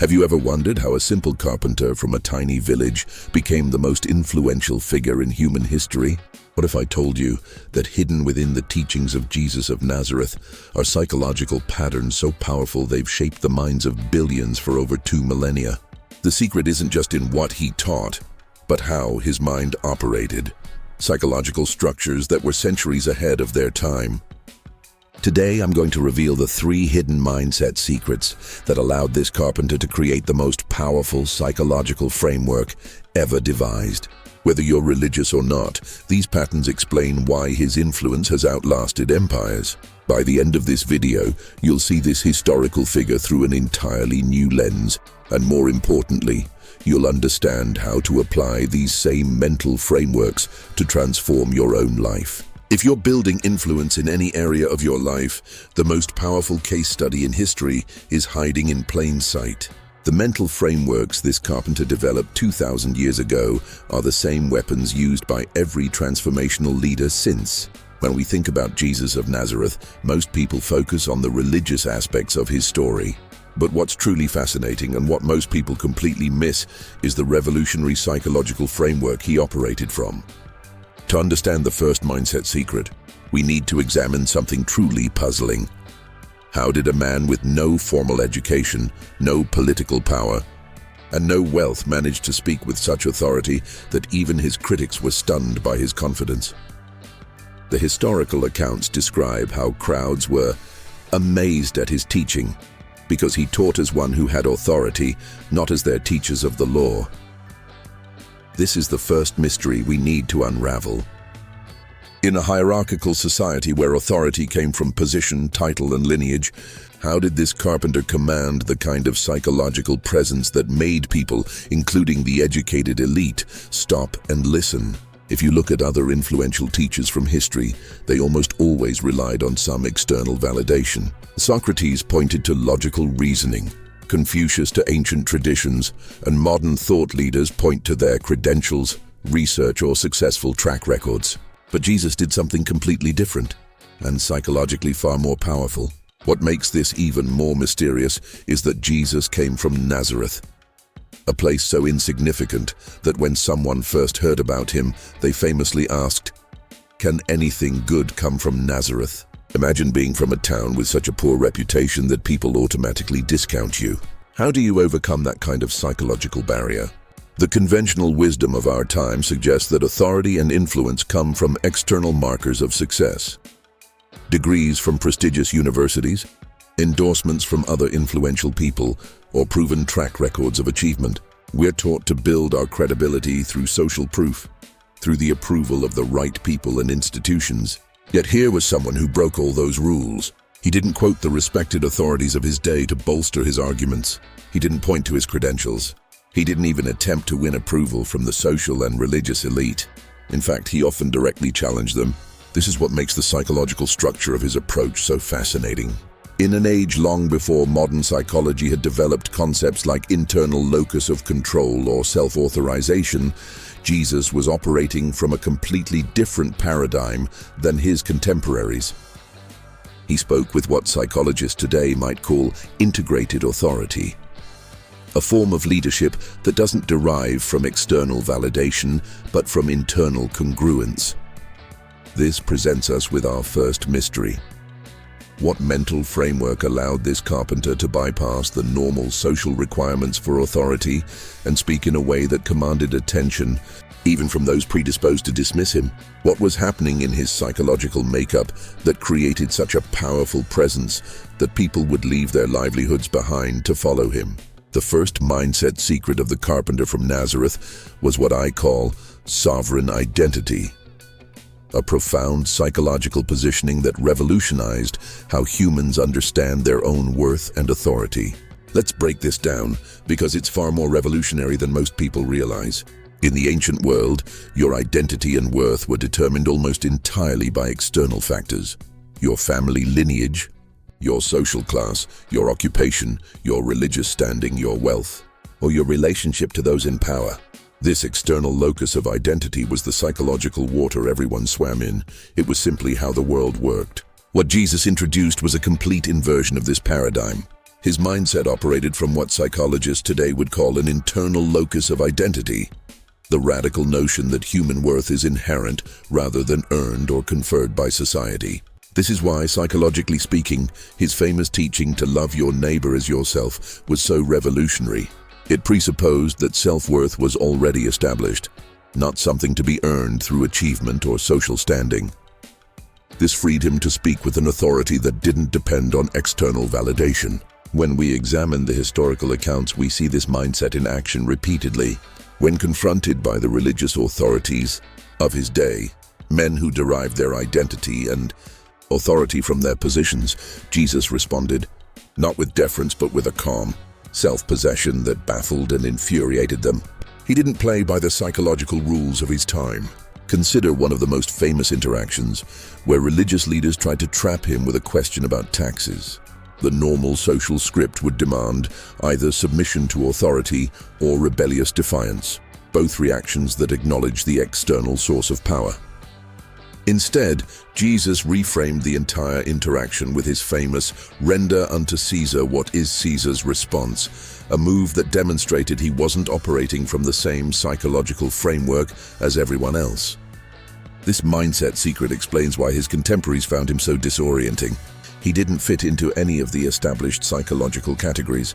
Have you ever wondered how a simple carpenter from a tiny village became the most influential figure in human history? What if I told you that hidden within the teachings of Jesus of Nazareth are psychological patterns so powerful they've shaped the minds of billions for over 2 millennia? The secret isn't just in what he taught, but how his mind operated. Psychological structures that were centuries ahead of their time. Today, I'm going to reveal the 3 hidden mindset secrets that allowed this carpenter to create the most powerful psychological framework ever devised. Whether you're religious or not, these patterns explain why his influence has outlasted empires. By the end of this video, you'll see this historical figure through an entirely new lens, and more importantly, you'll understand how to apply these same mental frameworks to transform your own life. If you're building influence in any area of your life, the most powerful case study in history is hiding in plain sight. The mental frameworks this carpenter developed 2,000 years ago are the same weapons used by every transformational leader since. When we think about Jesus of Nazareth, most people focus on the religious aspects of his story. But what's truly fascinating and what most people completely miss is the revolutionary psychological framework he operated from. To understand the first mindset secret, we need to examine something truly puzzling. How did a man with no formal education, no political power, and no wealth manage to speak with such authority that even his critics were stunned by his confidence? The historical accounts describe how crowds were amazed at his teaching, because he taught as one who had authority, not as their teachers of the law. This is the first mystery we need to unravel. In a hierarchical society where authority came from position, title, and lineage, how did this carpenter command the kind of psychological presence that made people, including the educated elite, stop and listen? If you look at other influential teachers from history, they almost always relied on some external validation. Socrates pointed to logical reasoning, Confucius to ancient traditions, and modern thought leaders point to their credentials, research, or successful track records. But Jesus did something completely different, and psychologically far more powerful. What makes this even more mysterious is that Jesus came from Nazareth, a place so insignificant that when someone first heard about him, they famously asked, "Can anything good come from Nazareth?" Imagine being from a town with such a poor reputation that people automatically discount you. How do you overcome that kind of psychological barrier? The conventional wisdom of our time suggests that authority and influence come from external markers of success. Degrees from prestigious universities, endorsements from other influential people, or proven track records of achievement. We're taught to build our credibility through social proof, through the approval of the right people and institutions. Yet here was someone who broke all those rules. He didn't quote the respected authorities of his day to bolster his arguments. He didn't point to his credentials. He didn't even attempt to win approval from the social and religious elite. In fact, he often directly challenged them. This is what makes the psychological structure of his approach so fascinating. In an age long before modern psychology had developed concepts like internal locus of control or self-authorization, Jesus was operating from a completely different paradigm than his contemporaries. He spoke with what psychologists today might call integrated authority, a form of leadership that doesn't derive from external validation, but from internal congruence. This presents us with our first mystery. What mental framework allowed this carpenter to bypass the normal social requirements for authority and speak in a way that commanded attention, even from those predisposed to dismiss him? What was happening in his psychological makeup that created such a powerful presence that people would leave their livelihoods behind to follow him? The first mindset secret of the carpenter from Nazareth was what I call sovereign identity. A profound psychological positioning that revolutionized how humans understand their own worth and authority. Let's break this down, because it's far more revolutionary than most people realize. In the ancient world, your identity and worth were determined almost entirely by external factors. Your family lineage, your social class, your occupation, your religious standing, your wealth, or your relationship to those in power. This external locus of identity was the psychological water everyone swam in. It was simply how the world worked. What Jesus introduced was a complete inversion of this paradigm. His mindset operated from what psychologists today would call an internal locus of identity, the radical notion that human worth is inherent rather than earned or conferred by society. This is why, psychologically speaking, his famous teaching to love your neighbor as yourself was so revolutionary. It presupposed that self-worth was already established, not something to be earned through achievement or social standing. This freed him to speak with an authority that didn't depend on external validation. When we examine the historical accounts, we see this mindset in action repeatedly. When confronted by the religious authorities of his day, men who derived their identity and authority from their positions, Jesus responded, not with deference but with a calm self-possession that baffled and infuriated them. He didn't play by the psychological rules of his time. Consider one of the most famous interactions where religious leaders tried to trap him with a question about taxes. The normal social script would demand either submission to authority or rebellious defiance, both reactions that acknowledge the external source of power. Instead, Jesus reframed the entire interaction with his famous "Render unto Caesar what is Caesar's" response, a move that demonstrated he wasn't operating from the same psychological framework as everyone else. This mindset secret explains why his contemporaries found him so disorienting. He didn't fit into any of the established psychological categories.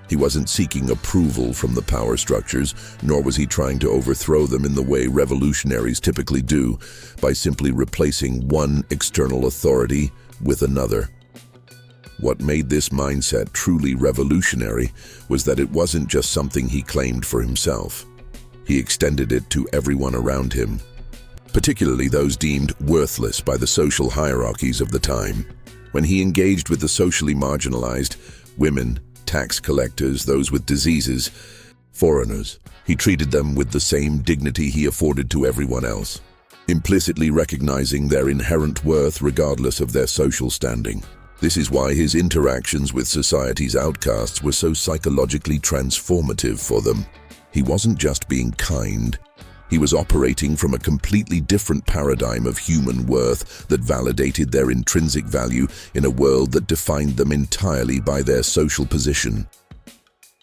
He wasn't seeking approval from the power structures, nor was he trying to overthrow them in the way revolutionaries typically do, by simply replacing one external authority with another. What made this mindset truly revolutionary was that it wasn't just something he claimed for himself. He extended it to everyone around him, particularly those deemed worthless by the social hierarchies of the time. When he engaged with the socially marginalized, women, tax collectors, those with diseases, foreigners, he treated them with the same dignity he afforded to everyone else, implicitly recognizing their inherent worth regardless of their social standing. This is why his interactions with society's outcasts were so psychologically transformative for them. He wasn't just being kind. He was operating from a completely different paradigm of human worth that validated their intrinsic value in a world that defined them entirely by their social position.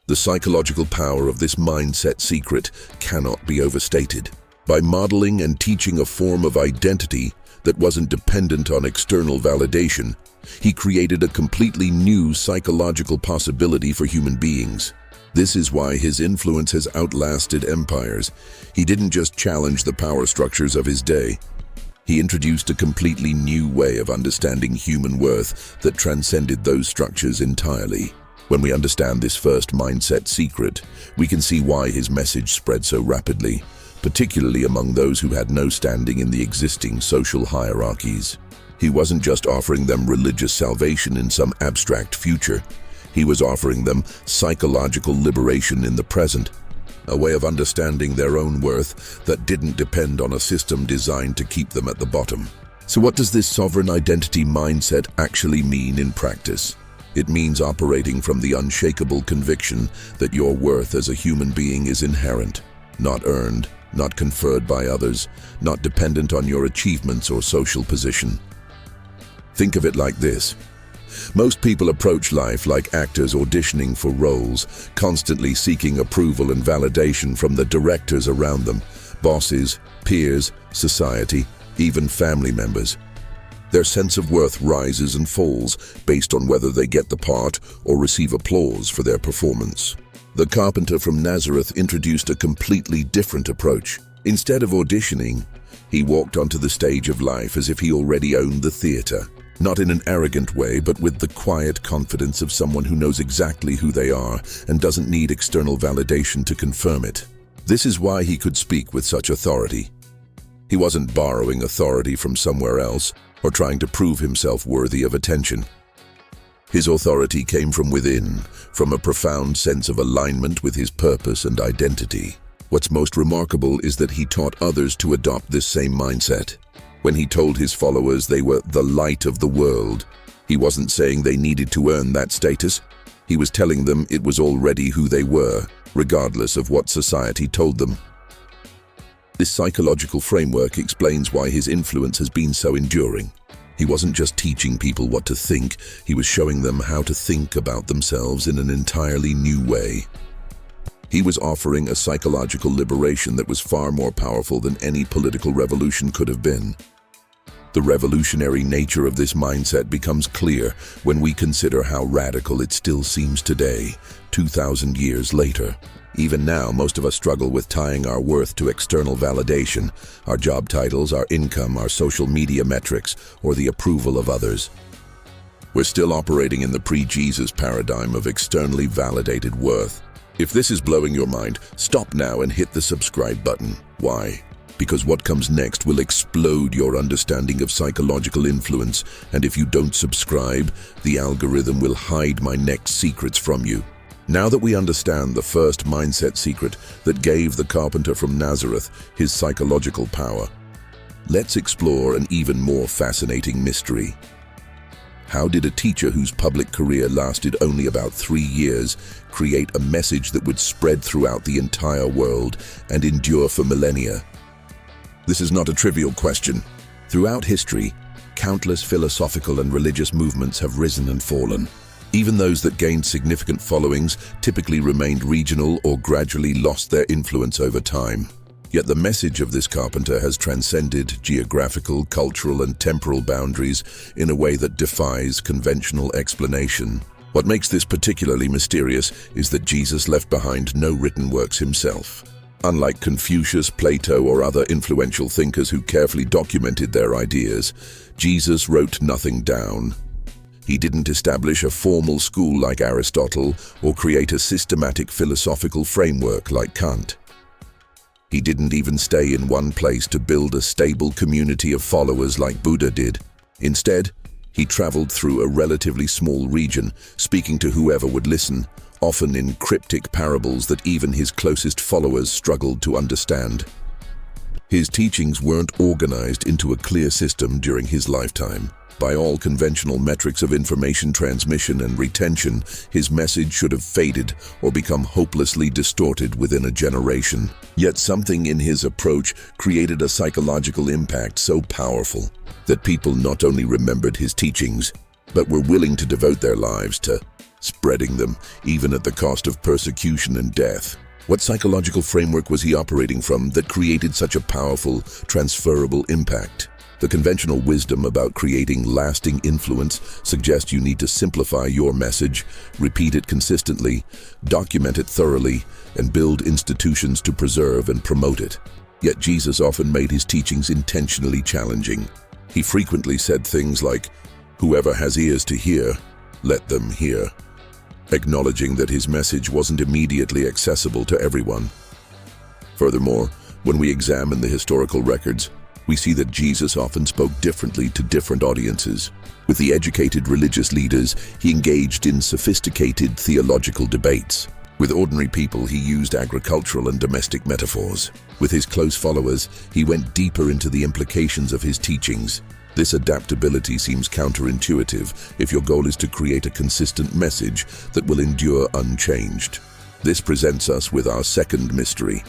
The psychological power of this mindset secret cannot be overstated. By modeling and teaching a form of identity that wasn't dependent on external validation, he created a completely new psychological possibility for human beings. This is why his influence has outlasted empires. He didn't just challenge the power structures of his day. He introduced a completely new way of understanding human worth that transcended those structures entirely. When we understand this first mindset secret, we can see why his message spread so rapidly, particularly among those who had no standing in the existing social hierarchies. He wasn't just offering them religious salvation in some abstract future. He was offering them psychological liberation in the present, a way of understanding their own worth that didn't depend on a system designed to keep them at the bottom. So what does this sovereign identity mindset actually mean in practice? It means operating from the unshakable conviction that your worth as a human being is inherent, not earned, not conferred by others, not dependent on your achievements or social position. Think of it like this. Most people approach life like actors auditioning for roles, constantly seeking approval and validation from the directors around them, bosses, peers, society, even family members. Their sense of worth rises and falls based on whether they get the part or receive applause for their performance. The carpenter from Nazareth introduced a completely different approach. Instead of auditioning, he walked onto the stage of life as if he already owned the theater. Not in an arrogant way, but with the quiet confidence of someone who knows exactly who they are and doesn't need external validation to confirm it. This is why he could speak with such authority. He wasn't borrowing authority from somewhere else or trying to prove himself worthy of attention. His authority came from within, from a profound sense of alignment with his purpose and identity. What's most remarkable is that he taught others to adopt this same mindset. When he told his followers they were the light of the world, he wasn't saying they needed to earn that status. He was telling them it was already who they were, regardless of what society told them. This psychological framework explains why his influence has been so enduring. He wasn't just teaching people what to think, he was showing them how to think about themselves in an entirely new way. He was offering a psychological liberation that was far more powerful than any political revolution could have been. The revolutionary nature of this mindset becomes clear when we consider how radical it still seems today, 2,000 years later. Even now, most of us struggle with tying our worth to external validation, our job titles, our income, our social media metrics, or the approval of others. We're still operating in the pre-Jesus paradigm of externally validated worth. If this is blowing your mind, stop now and hit the subscribe button. Why? Because what comes next will explode your understanding of psychological influence, and if you don't subscribe, the algorithm will hide my next secrets from you. Now that we understand the first mindset secret that gave the carpenter from Nazareth his psychological power, let's explore an even more fascinating mystery. How did a teacher whose public career lasted only about 3 years create a message that would spread throughout the entire world and endure for millennia? This is not a trivial question. Throughout history, countless philosophical and religious movements have risen and fallen. Even those that gained significant followings typically remained regional or gradually lost their influence over time. Yet the message of this carpenter has transcended geographical, cultural, and temporal boundaries in a way that defies conventional explanation. What makes this particularly mysterious is that Jesus left behind no written works himself. Unlike Confucius, Plato, or other influential thinkers who carefully documented their ideas, Jesus wrote nothing down. He didn't establish a formal school like Aristotle or create a systematic philosophical framework like Kant. He didn't even stay in one place to build a stable community of followers like Buddha did. Instead, he traveled through a relatively small region, speaking to whoever would listen, often in cryptic parables that even his closest followers struggled to understand. His teachings weren't organized into a clear system during his lifetime. By all conventional metrics of information transmission and retention, his message should have faded or become hopelessly distorted within a generation. Yet something in his approach created a psychological impact so powerful that people not only remembered his teachings, but were willing to devote their lives to spreading them, even at the cost of persecution and death. What psychological framework was he operating from that created such a powerful, transferable impact? The conventional wisdom about creating lasting influence suggests you need to simplify your message, repeat it consistently, document it thoroughly, and build institutions to preserve and promote it. Yet Jesus often made his teachings intentionally challenging. He frequently said things like, "Whoever has ears to hear, let them hear," acknowledging that his message wasn't immediately accessible to everyone. Furthermore, when we examine the historical records, we see that Jesus often spoke differently to different audiences. With the educated religious leaders, he engaged in sophisticated theological debates. With ordinary people, he used agricultural and domestic metaphors. With his close followers, he went deeper into the implications of his teachings. This adaptability seems counterintuitive if your goal is to create a consistent message that will endure unchanged. This presents us with our second mystery.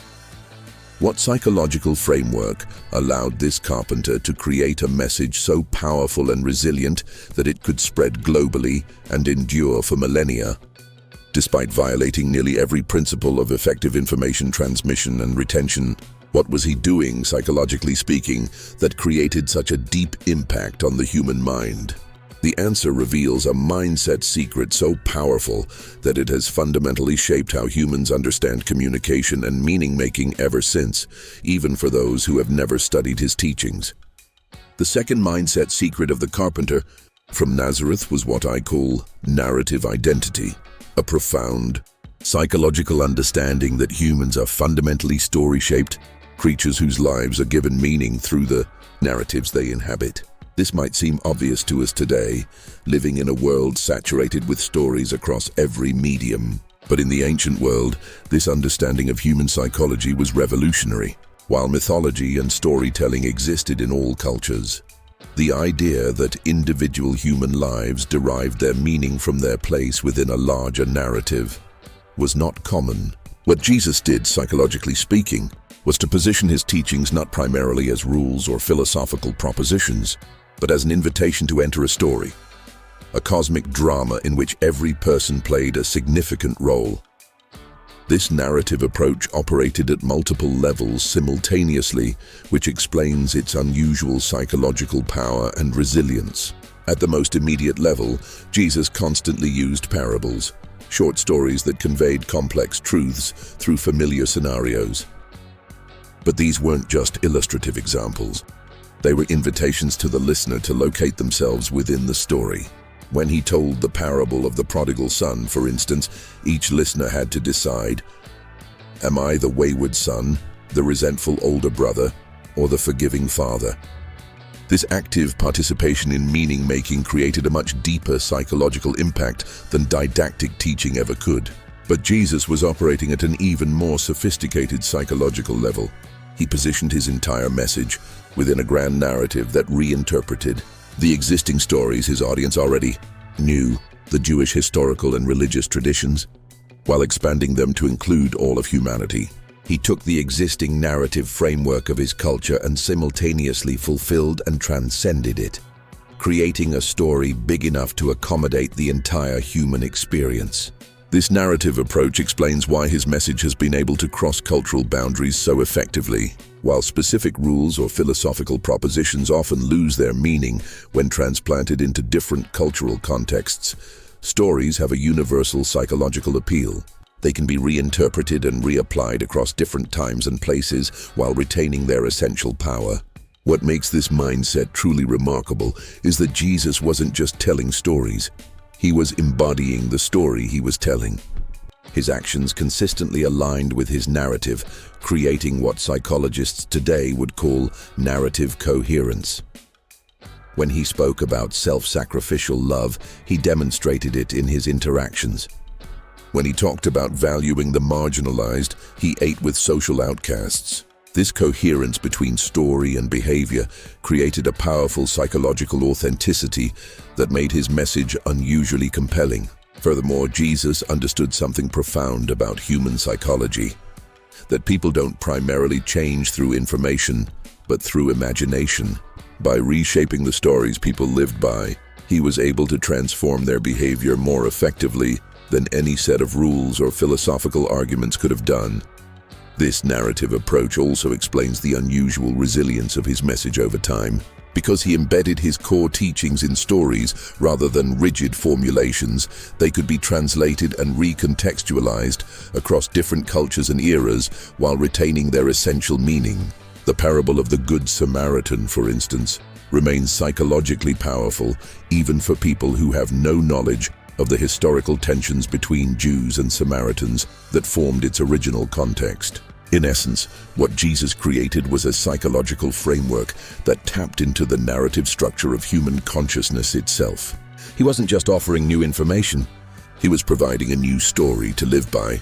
What psychological framework allowed this carpenter to create a message so powerful and resilient that it could spread globally and endure for millennia? Despite violating nearly every principle of effective information transmission and retention, what was he doing, psychologically speaking, that created such a deep impact on the human mind? The answer reveals a mindset secret so powerful that it has fundamentally shaped how humans understand communication and meaning-making ever since, even for those who have never studied his teachings. The second mindset secret of the carpenter from Nazareth was what I call narrative identity, a profound psychological understanding that humans are fundamentally story-shaped, creatures whose lives are given meaning through the narratives they inhabit. This might seem obvious to us today, living in a world saturated with stories across every medium. But in the ancient world, this understanding of human psychology was revolutionary. While mythology and storytelling existed in all cultures, the idea that individual human lives derived their meaning from their place within a larger narrative was not common. What Jesus did, psychologically speaking, was to position his teachings not primarily as rules or philosophical propositions, but as an invitation to enter a story, a cosmic drama in which every person played a significant role. This narrative approach operated at multiple levels simultaneously, which explains its unusual psychological power and resilience. At the most immediate level, Jesus constantly used parables, short stories that conveyed complex truths through familiar scenarios. But these weren't just illustrative examples. They were invitations to the listener to locate themselves within the story. When he told the parable of the prodigal son, for instance, each listener had to decide, am I the wayward son, the resentful older brother, or the forgiving father? This active participation in meaning-making created a much deeper psychological impact than didactic teaching ever could. But Jesus was operating at an even more sophisticated psychological level. He positioned his entire message within a grand narrative that reinterpreted the existing stories his audience already knew, the Jewish historical and religious traditions, while expanding them to include all of humanity. He took the existing narrative framework of his culture and simultaneously fulfilled and transcended it, creating a story big enough to accommodate the entire human experience. This narrative approach explains why his message has been able to cross cultural boundaries so effectively. While specific rules or philosophical propositions often lose their meaning when transplanted into different cultural contexts, stories have a universal psychological appeal. They can be reinterpreted and reapplied across different times and places while retaining their essential power. What makes this mindset truly remarkable is that Jesus wasn't just telling stories. He was embodying the story he was telling. His actions consistently aligned with his narrative, creating what psychologists today would call narrative coherence. When he spoke about self-sacrificial love, he demonstrated it in his interactions. When he talked about valuing the marginalized, he ate with social outcasts. This coherence between story and behavior created a powerful psychological authenticity that made his message unusually compelling. Furthermore, Jesus understood something profound about human psychology, that people don't primarily change through information, but through imagination. By reshaping the stories people lived by, he was able to transform their behavior more effectively than any set of rules or philosophical arguments could have done. This narrative approach also explains the unusual resilience of his message over time. Because he embedded his core teachings in stories rather than rigid formulations, they could be translated and recontextualized across different cultures and eras while retaining their essential meaning. The parable of the Good Samaritan, for instance, remains psychologically powerful even for people who have no knowledge of the historical tensions between Jews and Samaritans that formed its original context. In essence, what Jesus created was a psychological framework that tapped into the narrative structure of human consciousness itself. He wasn't just offering new information, he was providing a new story to live by,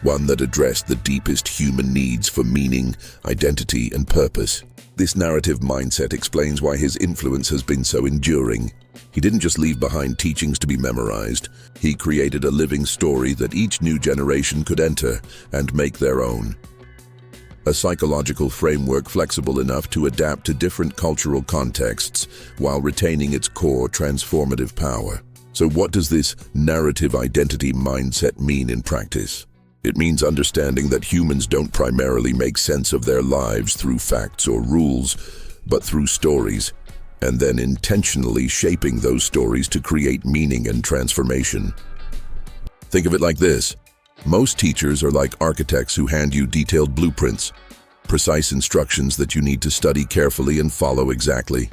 one that addressed the deepest human needs for meaning, identity, and purpose. This narrative mindset explains why his influence has been so enduring. He didn't just leave behind teachings to be memorized, he created a living story that each new generation could enter and make their own. A psychological framework flexible enough to adapt to different cultural contexts while retaining its core transformative power. So what does this narrative identity mindset mean in practice? It means understanding that humans don't primarily make sense of their lives through facts or rules, but through stories, and then intentionally shaping those stories to create meaning and transformation. Think of it like this. Most teachers are like architects who hand you detailed blueprints, precise instructions that you need to study carefully and follow exactly.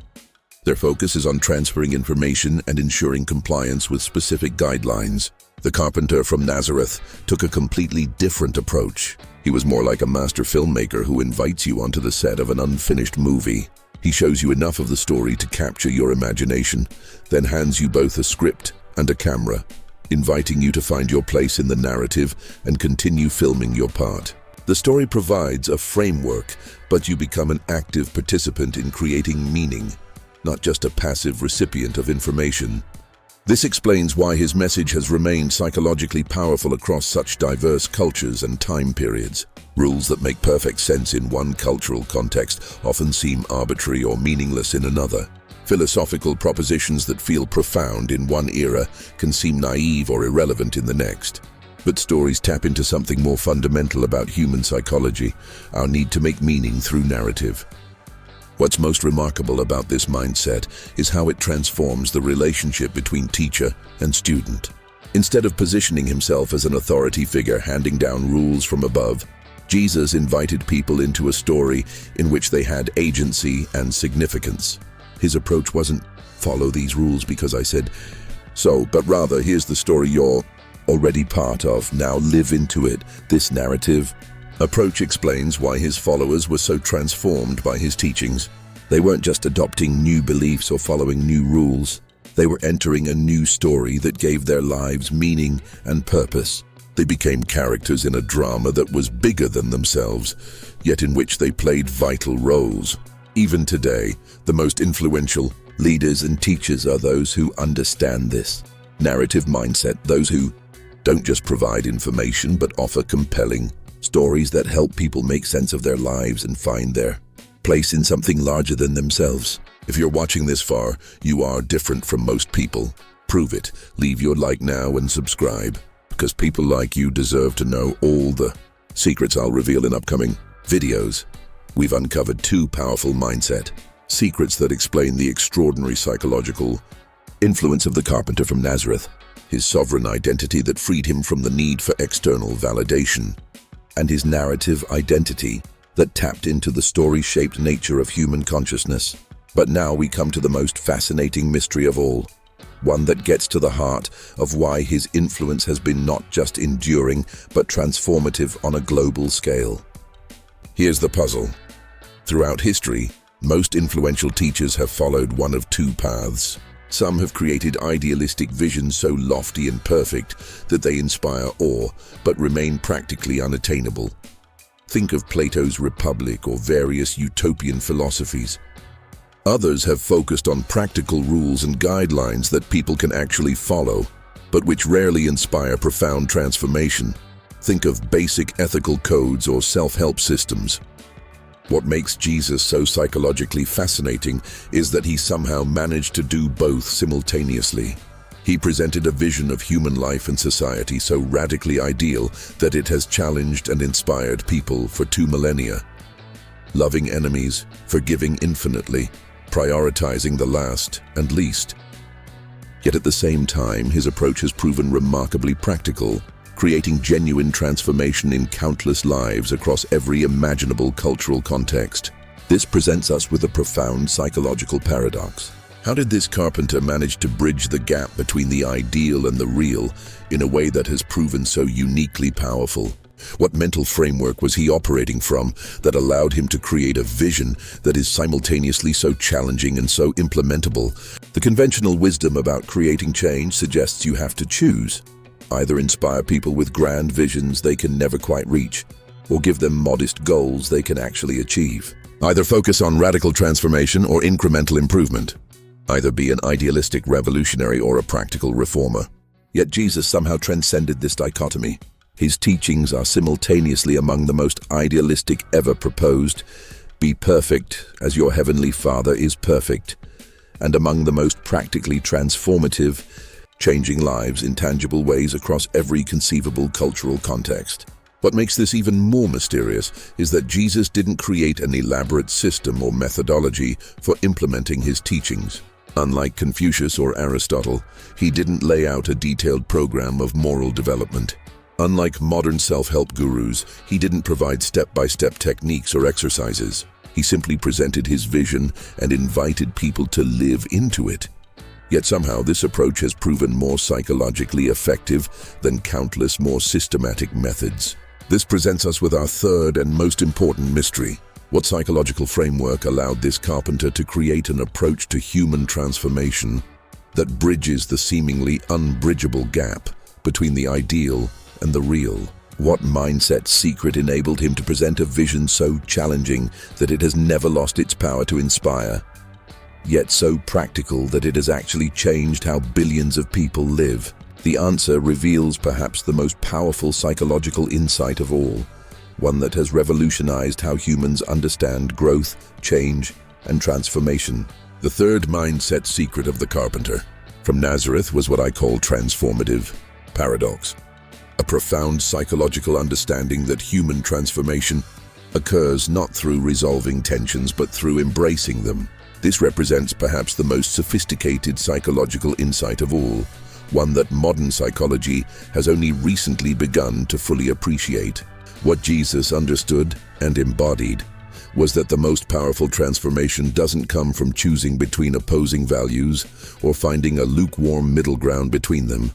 Their focus is on transferring information and ensuring compliance with specific guidelines. The carpenter from Nazareth took a completely different approach. He was more like a master filmmaker who invites you onto the set of an unfinished movie. He shows you enough of the story to capture your imagination, then hands you both a script and a camera, inviting you to find your place in the narrative and continue filming your part. The story provides a framework, but you become an active participant in creating meaning, not just a passive recipient of information. This explains why his message has remained psychologically powerful across such diverse cultures and time periods. Rules that make perfect sense in one cultural context often seem arbitrary or meaningless in another. Philosophical propositions that feel profound in one era can seem naive or irrelevant in the next. But stories tap into something more fundamental about human psychology, our need to make meaning through narrative. What's most remarkable about this mindset is how it transforms the relationship between teacher and student. Instead of positioning himself as an authority figure handing down rules from above, Jesus invited people into a story in which they had agency and significance. His approach wasn't, "Follow these rules because I said so," but rather, "Here's the story you're already part of, now live into it." This narrative approach explains why his followers were so transformed by his teachings. They weren't just adopting new beliefs or following new rules. They were entering a new story that gave their lives meaning and purpose. They became characters in a drama that was bigger than themselves, yet in which they played vital roles. Even today, the most influential leaders and teachers are those who understand this narrative mindset, those who don't just provide information but offer compelling stories that help people make sense of their lives and find their place in something larger than themselves. If you're watching this far, you are different from most people. Prove it. Leave your like now and subscribe, because people like you deserve to know all the secrets I'll reveal in upcoming videos. We've uncovered two powerful mindset secrets that explain the extraordinary psychological influence of the carpenter from Nazareth, his sovereign identity that freed him from the need for external validation, and his narrative identity that tapped into the story-shaped nature of human consciousness. But now we come to the most fascinating mystery of all, one that gets to the heart of why his influence has been not just enduring, but transformative on a global scale. Here's the puzzle. Throughout history, most influential teachers have followed one of two paths. Some have created idealistic visions so lofty and perfect that they inspire awe, but remain practically unattainable. Think of Plato's Republic or various utopian philosophies. Others have focused on practical rules and guidelines that people can actually follow, but which rarely inspire profound transformation. Think of basic ethical codes or self-help systems. What makes Jesus so psychologically fascinating is that he somehow managed to do both simultaneously. He presented a vision of human life and society so radically ideal that it has challenged and inspired people for 2 millennia. Loving enemies, forgiving infinitely, prioritizing the last and least. Yet at the same time, his approach has proven remarkably practical, creating genuine transformation in countless lives across every imaginable cultural context. This presents us with a profound psychological paradox. How did this carpenter manage to bridge the gap between the ideal and the real in a way that has proven so uniquely powerful? What mental framework was he operating from that allowed him to create a vision that is simultaneously so challenging and so implementable? The conventional wisdom about creating change suggests you have to choose. Either inspire people with grand visions they can never quite reach, or give them modest goals they can actually achieve. Either focus on radical transformation or incremental improvement. Either be an idealistic revolutionary or a practical reformer. Yet Jesus somehow transcended this dichotomy. His teachings are simultaneously among the most idealistic ever proposed, "Be perfect as your heavenly Father is perfect," and among the most practically transformative, changing lives in tangible ways across every conceivable cultural context. What makes this even more mysterious is that Jesus didn't create an elaborate system or methodology for implementing his teachings. Unlike Confucius or Aristotle, he didn't lay out a detailed program of moral development. Unlike modern self-help gurus, he didn't provide step-by-step techniques or exercises. He simply presented his vision and invited people to live into it. Yet somehow this approach has proven more psychologically effective than countless more systematic methods. This presents us with our third and most important mystery. What psychological framework allowed this carpenter to create an approach to human transformation that bridges the seemingly unbridgeable gap between the ideal and the real? What mindset secret enabled him to present a vision so challenging that it has never lost its power to inspire, yet so practical that it has actually changed how billions of people live? The answer reveals perhaps the most powerful psychological insight of all, one that has revolutionized how humans understand growth, change, and transformation. The third mindset secret of the carpenter from Nazareth was what I call transformative paradox, a profound psychological understanding that human transformation occurs not through resolving tensions but through embracing them. This represents perhaps the most sophisticated psychological insight of all, one that modern psychology has only recently begun to fully appreciate. What Jesus understood and embodied was that the most powerful transformation doesn't come from choosing between opposing values or finding a lukewarm middle ground between them,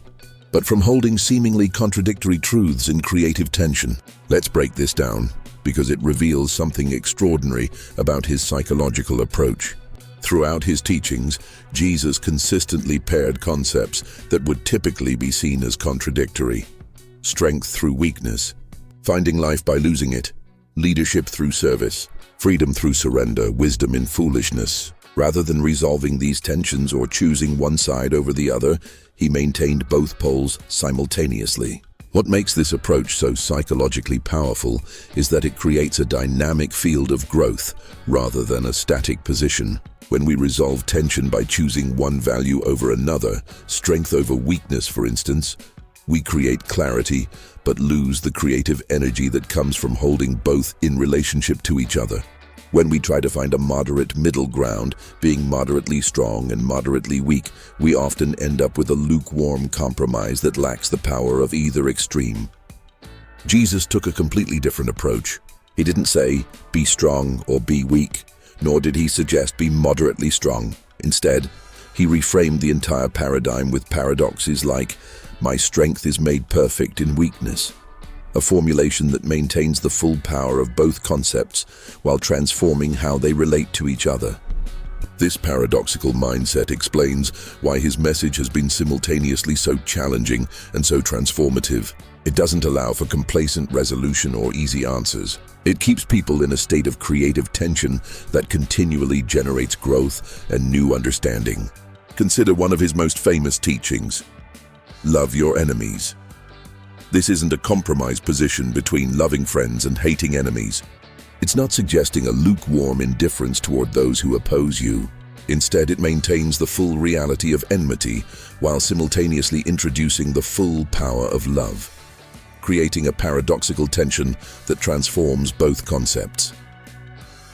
but from holding seemingly contradictory truths in creative tension. Let's break this down, because it reveals something extraordinary about his psychological approach. Throughout his teachings, Jesus consistently paired concepts that would typically be seen as contradictory. Strength through weakness, finding life by losing it, leadership through service, freedom through surrender, wisdom in foolishness. Rather than resolving these tensions or choosing one side over the other, he maintained both poles simultaneously. What makes this approach so psychologically powerful is that it creates a dynamic field of growth rather than a static position. When we resolve tension by choosing one value over another, strength over weakness for instance, we create clarity but lose the creative energy that comes from holding both in relationship to each other. When we try to find a moderate middle ground, being moderately strong and moderately weak, we often end up with a lukewarm compromise that lacks the power of either extreme. Jesus took a completely different approach. He didn't say, be strong or be weak, nor did he suggest be moderately strong. Instead, he reframed the entire paradigm with paradoxes like, my strength is made perfect in weakness, a formulation that maintains the full power of both concepts while transforming how they relate to each other. This paradoxical mindset explains why his message has been simultaneously so challenging and so transformative. It doesn't allow for complacent resolution or easy answers. It keeps people in a state of creative tension that continually generates growth and new understanding. Consider one of his most famous teachings: love your enemies. This isn't a compromise position between loving friends and hating enemies. It's not suggesting a lukewarm indifference toward those who oppose you. Instead, it maintains the full reality of enmity while simultaneously introducing the full power of love, creating a paradoxical tension that transforms both concepts.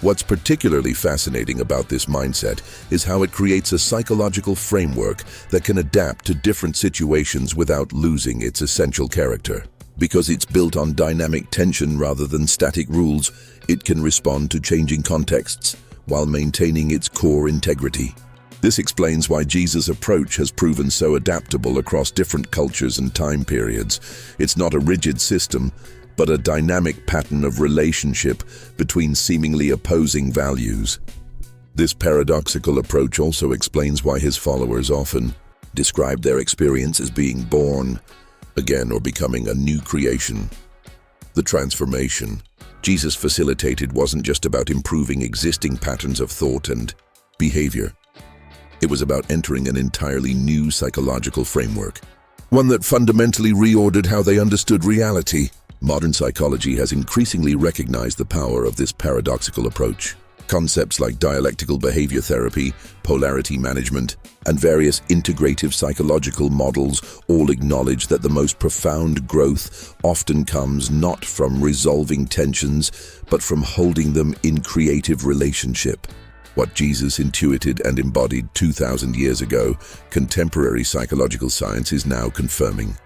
What's particularly fascinating about this mindset is how it creates a psychological framework that can adapt to different situations without losing its essential character. Because it's built on dynamic tension rather than static rules, it can respond to changing contexts while maintaining its core integrity. This explains why Jesus' approach has proven so adaptable across different cultures and time periods. It's not a rigid system, but a dynamic pattern of relationship between seemingly opposing values. This paradoxical approach also explains why his followers often describe their experience as being born again or becoming a new creation. The transformation Jesus facilitated wasn't just about improving existing patterns of thought and behavior. It was about entering an entirely new psychological framework, one that fundamentally reordered how they understood reality. Modern psychology has increasingly recognized the power of this paradoxical approach. Concepts like dialectical behavior therapy, polarity management, and various integrative psychological models all acknowledge that the most profound growth often comes not from resolving tensions, but from holding them in creative relationship. What Jesus intuited and embodied 2,000 years ago, contemporary psychological science is now confirming.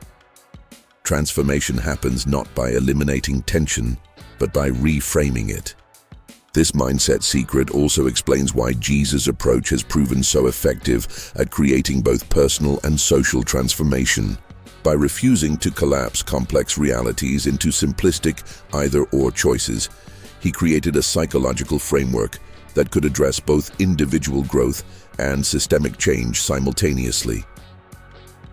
Transformation happens not by eliminating tension, but by reframing it. This mindset secret also explains why Jesus' approach has proven so effective at creating both personal and social transformation. By refusing to collapse complex realities into simplistic either-or choices, he created a psychological framework that could address both individual growth and systemic change simultaneously.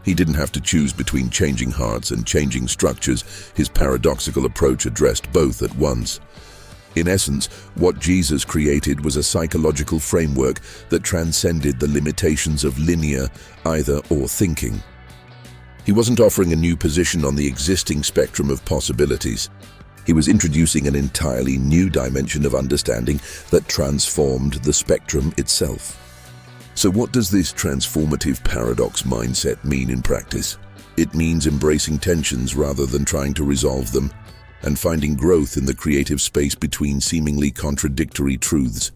He didn't have to choose between changing hearts and changing structures. His paradoxical approach addressed both at once. In essence, what Jesus created was a psychological framework that transcended the limitations of linear either-or thinking. He wasn't offering a new position on the existing spectrum of possibilities. He was introducing an entirely new dimension of understanding that transformed the spectrum itself. So what does this transformative paradox mindset mean in practice? It means embracing tensions rather than trying to resolve them, and finding growth in the creative space between seemingly contradictory truths.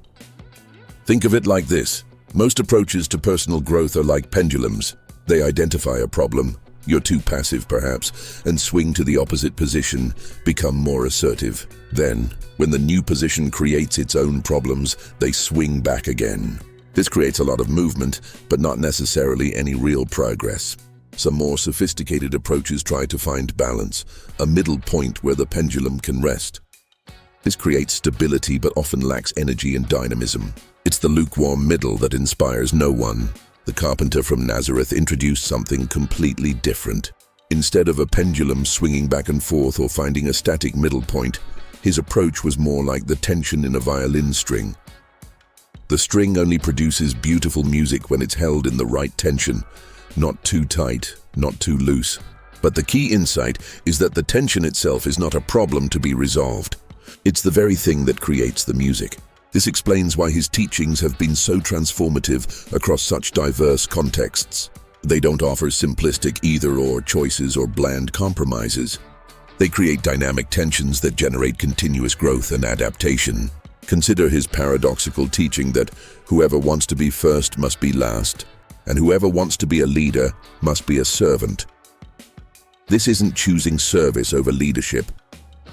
Think of it like this. Most approaches to personal growth are like pendulums. They identify a problem, you're too passive perhaps, and swing to the opposite position, become more assertive. Then, when the new position creates its own problems, they swing back again. This creates a lot of movement, but not necessarily any real progress. Some more sophisticated approaches try to find balance, a middle point where the pendulum can rest. This creates stability but often lacks energy and dynamism. It's the lukewarm middle that inspires no one. The carpenter from Nazareth introduced something completely different. Instead of a pendulum swinging back and forth or finding a static middle point, his approach was more like the tension in a violin string. The string only produces beautiful music when it's held in the right tension, not too tight, not too loose. But the key insight is that the tension itself is not a problem to be resolved. It's the very thing that creates the music. This explains why his teachings have been so transformative across such diverse contexts. They don't offer simplistic either-or choices or bland compromises. They create dynamic tensions that generate continuous growth and adaptation. Consider his paradoxical teaching that whoever wants to be first must be last, and whoever wants to be a leader must be a servant. This isn't choosing service over leadership,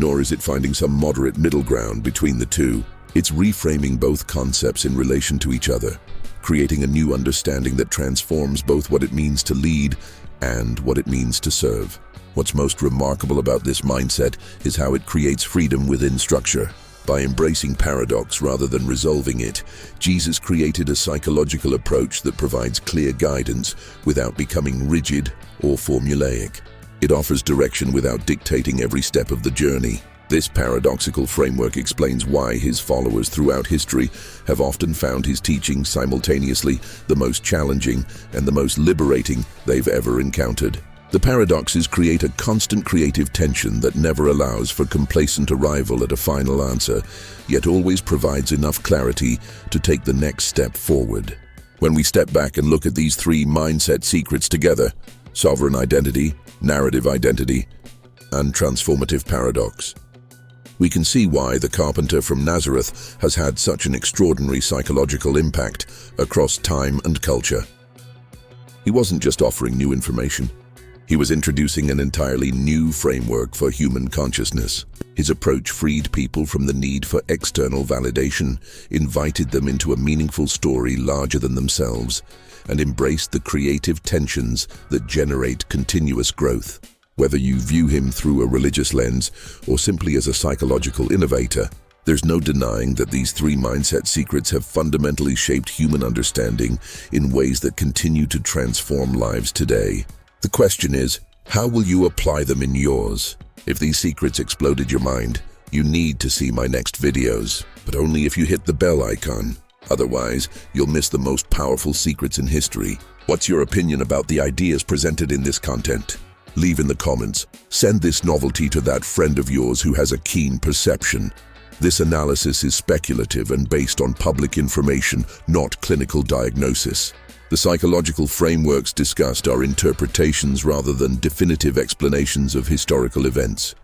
nor is it finding some moderate middle ground between the two. It's reframing both concepts in relation to each other, creating a new understanding that transforms both what it means to lead and what it means to serve. What's most remarkable about this mindset is how it creates freedom within structure. By embracing paradox rather than resolving it, Jesus created a psychological approach that provides clear guidance without becoming rigid or formulaic. It offers direction without dictating every step of the journey. This paradoxical framework explains why his followers throughout history have often found his teachings simultaneously the most challenging and the most liberating they've ever encountered. The paradoxes create a constant creative tension that never allows for complacent arrival at a final answer, yet always provides enough clarity to take the next step forward. When we step back and look at these three mindset secrets together, sovereign identity, narrative identity, and transformative paradox, we can see why the carpenter from Nazareth has had such an extraordinary psychological impact across time and culture. He wasn't just offering new information. He was introducing an entirely new framework for human consciousness. His approach freed people from the need for external validation, invited them into a meaningful story larger than themselves, and embraced the creative tensions that generate continuous growth. Whether you view him through a religious lens or simply as a psychological innovator, there's no denying that these three mindset secrets have fundamentally shaped human understanding in ways that continue to transform lives today. The question is, how will you apply them in yours? If these secrets exploded your mind, you need to see my next videos, but only if you hit the bell icon. Otherwise, you'll miss the most powerful secrets in history. What's your opinion about the ideas presented in this content? Leave in the comments. Send this novelty to that friend of yours who has a keen perception. This analysis is speculative and based on public information, not clinical diagnosis. The psychological frameworks discussed are interpretations rather than definitive explanations of historical events.